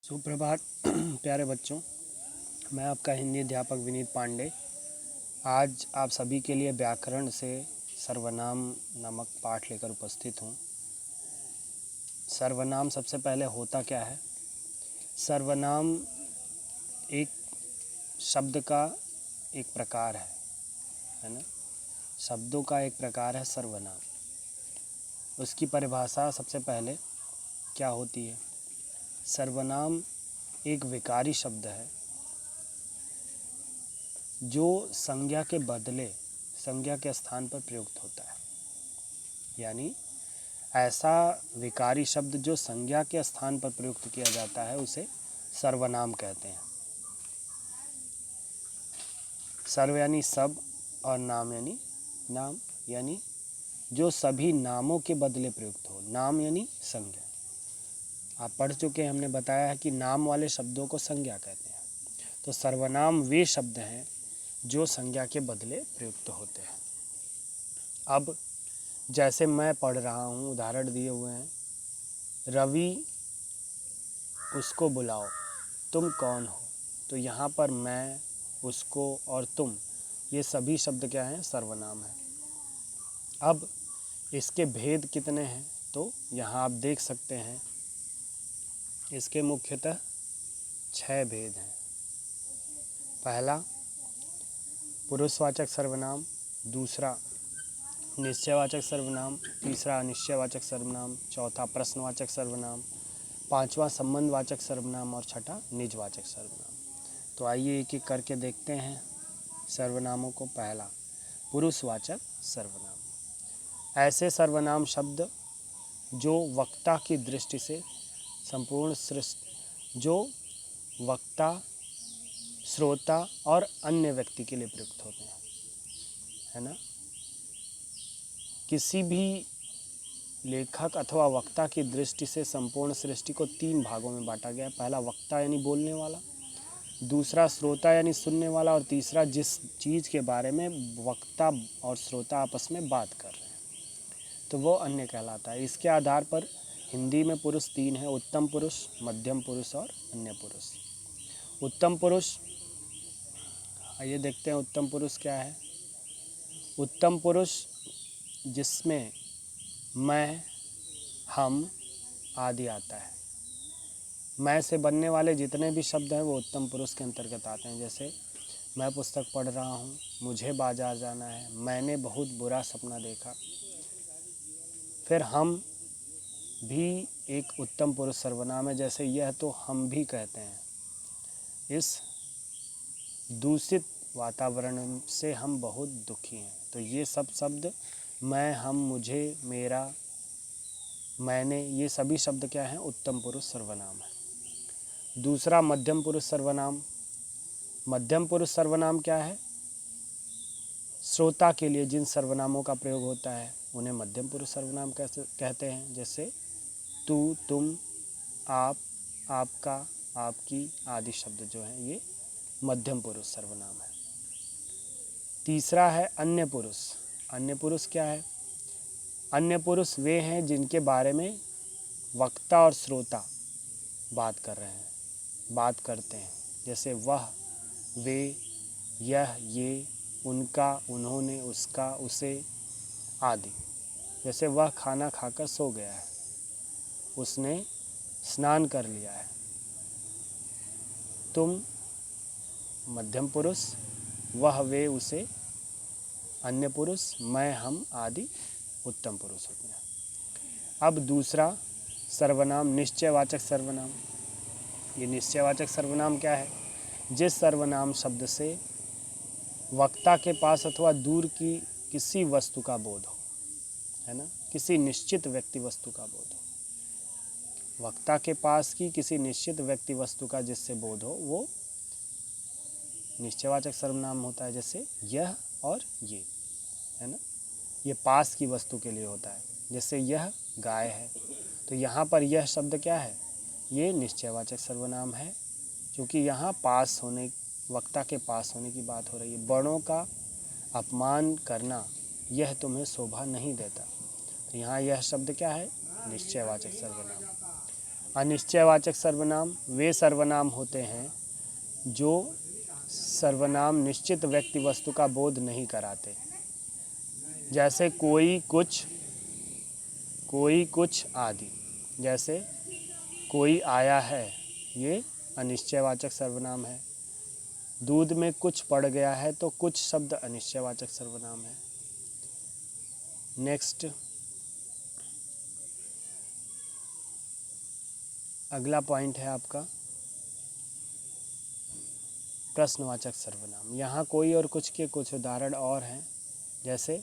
सुप्रभात प्यारे बच्चों, मैं आपका हिंदी अध्यापक विनीत पांडे आज आप सभी के लिए व्याकरण से सर्वनाम नामक पाठ लेकर उपस्थित हूँ। सर्वनाम सबसे पहले होता क्या है? सर्वनाम एक शब्द का एक प्रकार है ना। शब्दों का एक प्रकार है सर्वनाम। उसकी परिभाषा सबसे पहले क्या होती है? सर्वनाम एक विकारी शब्द है जो संज्ञा के बदले संज्ञा के स्थान पर प्रयुक्त होता है। यानी ऐसा विकारी शब्द जो संज्ञा के स्थान पर प्रयुक्त किया जाता है उसे सर्वनाम कहते हैं। सर्व यानी सब और नाम यानी नाम, यानी जो सभी नामों के बदले प्रयुक्त हो। नाम यानी संज्ञा। आप पढ़ चुके हैं, हमने बताया है कि नाम वाले शब्दों को संज्ञा कहते हैं। तो सर्वनाम वे शब्द हैं जो संज्ञा के बदले प्रयुक्त होते हैं। अब जैसे मैं पढ़ रहा हूँ, उदाहरण दिए हुए हैं, रवि उसको बुलाओ, तुम कौन हो। तो यहाँ पर मैं, उसको और तुम, ये सभी शब्द क्या हैं? सर्वनाम हैं। अब इसके भेद कितने हैं? तो यहाँ आप देख सकते हैं इसके मुख्यतः 6 भेद हैं। पहला पुरुषवाचक सर्वनाम, दूसरा निश्चयवाचक सर्वनाम, तीसरा अनिश्चयवाचक सर्वनाम, चौथा प्रश्नवाचक सर्वनाम, पांचवा संबंधवाचक सर्वनाम और छठा निजवाचक सर्वनाम। तो आइए एक एक करके देखते हैं सर्वनामों को। पहला पुरुषवाचक सर्वनाम। ऐसे सर्वनाम शब्द जो वक्ता की दृष्टि से संपूर्ण सृष्टि, जो वक्ता, श्रोता और अन्य व्यक्ति के लिए प्रयुक्त होते हैं, है ना। किसी भी लेखक अथवा वक्ता की दृष्टि से संपूर्ण सृष्टि को 3 भागों में बांटा गया है। पहला वक्ता यानी बोलने वाला, दूसरा श्रोता यानी सुनने वाला, और तीसरा जिस चीज़ के बारे में वक्ता और श्रोता आपस में बात कर रहे हैं तो वो अन्य कहलाता है। इसके आधार पर हिंदी में पुरुष 3 हैं: उत्तम पुरुष, मध्यम पुरुष और अन्य पुरुष। उत्तम पुरुष, आइए देखते हैं उत्तम पुरुष क्या है। उत्तम पुरुष जिसमें मैं, हम आदि आता है। मैं से बनने वाले जितने भी शब्द हैं वो उत्तम पुरुष के अंतर्गत आते हैं। जैसे मैं पुस्तक पढ़ रहा हूँ, मुझे बाजार जाना है, मैंने बहुत बुरा सपना देखा। फिर हम भी एक उत्तम पुरुष सर्वनाम है। जैसे यह तो हम भी कहते हैं, इस दूषित वातावरण से हम बहुत दुखी हैं। तो ये सब शब्द मैं, हम, मुझे, मेरा, मैंने, ये सभी शब्द क्या हैं? उत्तम पुरुष सर्वनाम है। दूसरा मध्यम पुरुष सर्वनाम। मध्यम पुरुष सर्वनाम क्या है? श्रोता के लिए जिन सर्वनामों का प्रयोग होता है उन्हें मध्यम पुरुष सर्वनाम कहते हैं। जैसे तू, तुम, आप, आपका, आपकी आदि शब्द जो हैं ये मध्यम पुरुष सर्वनाम है। तीसरा है अन्य पुरुष। अन्य पुरुष क्या है? अन्य पुरुष वे हैं जिनके बारे में वक्ता और श्रोता बात कर रहे हैं, बात करते हैं। जैसे वह, वे, यह, ये, उनका, उन्होंने, उसका, उसे आदि। जैसे वह खाना खाकर सो गया है, उसने स्नान कर लिया है। तुम मध्यम पुरुष, वह, वे, उसे अन्य पुरुष, मैं, हम आदि उत्तम पुरुष होते हैं। अब दूसरा सर्वनाम निश्चयवाचक सर्वनाम। ये निश्चयवाचक सर्वनाम क्या है? जिस सर्वनाम शब्द से वक्ता के पास अथवा दूर की किसी वस्तु का बोध हो, है ना, किसी निश्चित व्यक्ति वस्तु का बोध हो। वक्ता के पास की किसी निश्चित व्यक्ति वस्तु का जिससे बोध हो वो निश्चयवाचक सर्वनाम होता है। जैसे यह और ये, है ना, ये पास की वस्तु के लिए होता है। जैसे यह गाय है, तो यहाँ पर यह शब्द क्या है? ये निश्चयवाचक सर्वनाम है, क्योंकि यहाँ पास होने, वक्ता के पास होने की बात हो रही है। बड़ों का अपमान करना यह तुम्हें शोभा नहीं देता। तो यहाँ यह शब्द क्या है? निश्चयवाचक सर्वनाम। अनिश्चयवाचक सर्वनाम वे सर्वनाम होते हैं जो सर्वनाम निश्चित व्यक्ति वस्तु का बोध नहीं कराते, जैसे कोई कुछ आदि। जैसे कोई आया है, ये अनिश्चयवाचक सर्वनाम है। दूध में कुछ पड़ गया है, तो कुछ शब्द अनिश्चयवाचक सर्वनाम है। नेक्स्ट, अगला पॉइंट है आपका प्रश्नवाचक सर्वनाम। यहाँ कोई और कुछ के कुछ उदाहरण और हैं, जैसे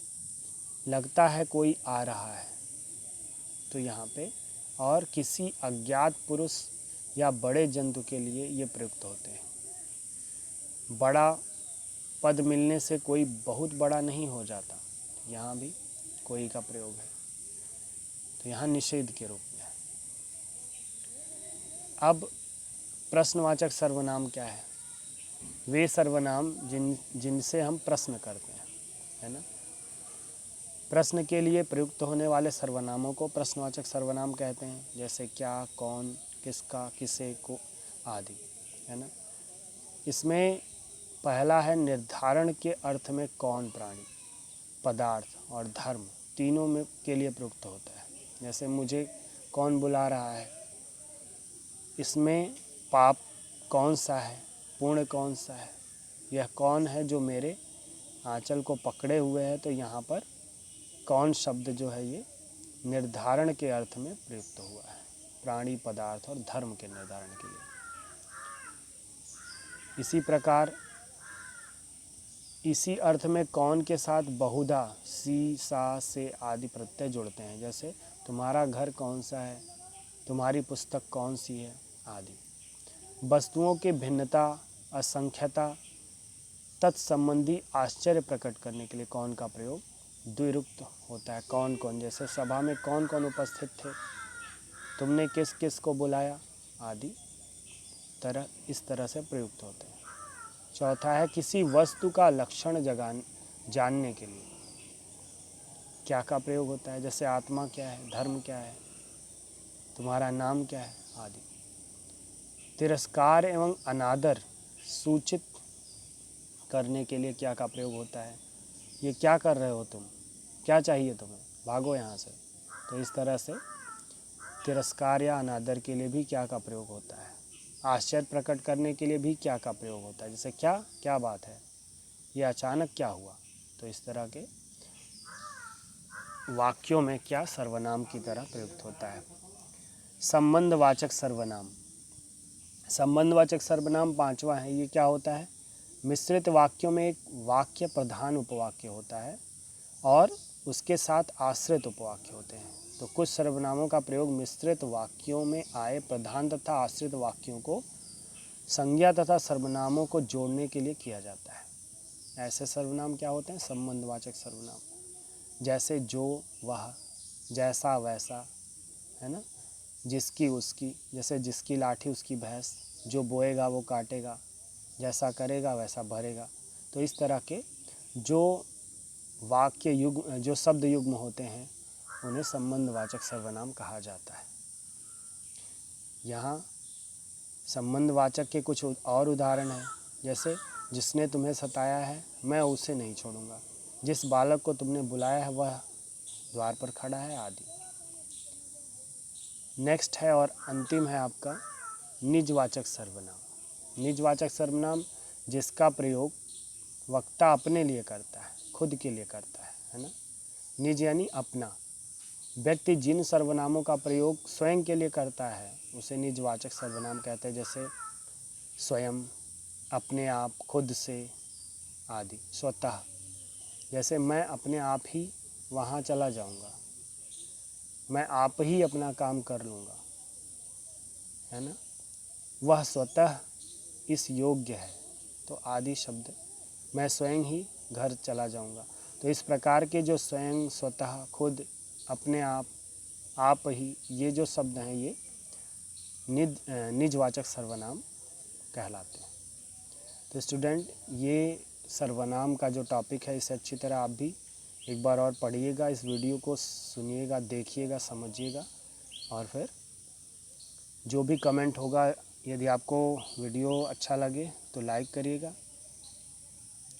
लगता है कोई आ रहा है, तो यहाँ पे और किसी अज्ञात पुरुष या बड़े जंतु के लिए ये प्रयुक्त होते हैं। बड़ा पद मिलने से कोई बहुत बड़ा नहीं हो जाता, यहाँ भी कोई का प्रयोग है, तो यहाँ निषेध के रूप में है। अब प्रश्नवाचक सर्वनाम क्या है? वे सर्वनाम जिनसे हम प्रश्न करते हैं, है ना। प्रश्न के लिए प्रयुक्त होने वाले सर्वनामों को प्रश्नवाचक सर्वनाम कहते हैं, जैसे क्या, कौन, किसका, किसे, को आदि, है ना। इसमें पहला है निर्धारण के अर्थ में कौन प्राणी, पदार्थ और धर्म तीनों में के लिए प्रयुक्त होता है। जैसे मुझे कौन बुला रहा है, इसमें पाप कौन सा है, पुण्य कौन सा है, यह कौन है जो मेरे आंचल को पकड़े हुए है, तो यहाँ पर कौन शब्द जो है ये निर्धारण के अर्थ में प्रयुक्त हुआ है, प्राणी, पदार्थ और धर्म के निर्धारण के लिए। इसी प्रकार इसी अर्थ में कौन के साथ बहुधा सी, सा, से आदि प्रत्यय जुड़ते हैं, जैसे तुम्हारा घर कौन सा है, तुम्हारी पुस्तक कौन सी है आदि। वस्तुओं की भिन्नता, असंख्यता तत्संबंधी आश्चर्य प्रकट करने के लिए कौन का प्रयोग द्विरुक्त होता है। कौन कौन, जैसे सभा में कौन कौन उपस्थित थे, तुमने किस किस को बुलाया आदि इस तरह से प्रयुक्त होते हैं। चौथा है किसी वस्तु का लक्षण जानने के लिए क्या का प्रयोग होता है, जैसे आत्मा क्या है, धर्म क्या है, तुम्हारा नाम क्या है आदि। तिरस्कार एवं अनादर सूचित करने के लिए क्या का प्रयोग होता है, ये क्या कर रहे हो तुम, क्या चाहिए तुम्हें, भागो यहाँ से। तो इस तरह से तिरस्कार या अनादर के लिए भी क्या का प्रयोग होता है। आश्चर्य प्रकट करने के लिए भी क्या का प्रयोग होता है, जैसे क्या बात है, ये अचानक क्या हुआ। तो इस तरह के वाक्यों में क्या सर्वनाम की तरह प्रयुक्त होता है। संबंधवाचक सर्वनाम। संबंधवाचक सर्वनाम पांचवा है, ये क्या होता है, मिश्रित वाक्यों में एक वाक्य प्रधान उपवाक्य होता है और उसके साथ आश्रित उपवाक्य होते हैं। तो कुछ सर्वनामों का प्रयोग मिश्रित वाक्यों में आए प्रधान तथा आश्रित वाक्यों को संज्ञा तथा सर्वनामों को जोड़ने के लिए किया जाता है। ऐसे सर्वनाम क्या होते हैं, संबंधवाचक सर्वनाम, जैसे जो, वह, जैसा, वैसा, है ना, जिसकी, उसकी, जैसे जिसकी लाठी उसकी भैंस, जो बोएगा वो काटेगा, जैसा करेगा वैसा भरेगा। तो इस तरह के जो वाक्य युग्म, जो शब्द युग्म होते हैं, उन्हें संबंधवाचक सर्वनाम कहा जाता है। यहाँ संबंधवाचक के कुछ और उदाहरण हैं, जैसे जिसने तुम्हें सताया है मैं उसे नहीं छोड़ूंगा, जिस बालक को तुमने बुलाया है वह द्वार पर खड़ा है आदि। नेक्स्ट है और अंतिम है आपका निजवाचक सर्वनाम। निजवाचक सर्वनाम जिसका प्रयोग वक्ता अपने लिए करता है, खुद के लिए करता है ना। निज यानी अपना। व्यक्ति जिन सर्वनामों का प्रयोग स्वयं के लिए करता है उसे निजवाचक सर्वनाम कहते हैं, जैसे स्वयं, अपने आप, खुद से आदि। स्वतः, जैसे मैं अपने आप ही वहाँ चला जाऊँगा, मैं आप ही अपना काम कर लूँगा, है ना। वह स्वतः इस योग्य है, तो आदि शब्द, मैं स्वयं ही घर चला जाऊँगा। तो इस प्रकार के जो स्वयं, स्वतः, खुद, अपने आप ही, ये जो शब्द हैं ये निजवाचक सर्वनाम कहलाते हैं। तो स्टूडेंट, ये सर्वनाम का जो टॉपिक है इसे अच्छी तरह आप भी एक बार और पढ़िएगा, इस वीडियो को सुनिएगा, देखिएगा, समझिएगा और फिर जो भी कमेंट होगा, यदि आपको वीडियो अच्छा लगे तो लाइक करिएगा,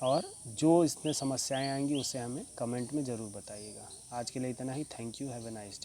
और जो इसमें समस्याएं आएंगी उसे हमें कमेंट में ज़रूर बताइएगा। आज के लिए इतना ही। Thank you. Have a nice day.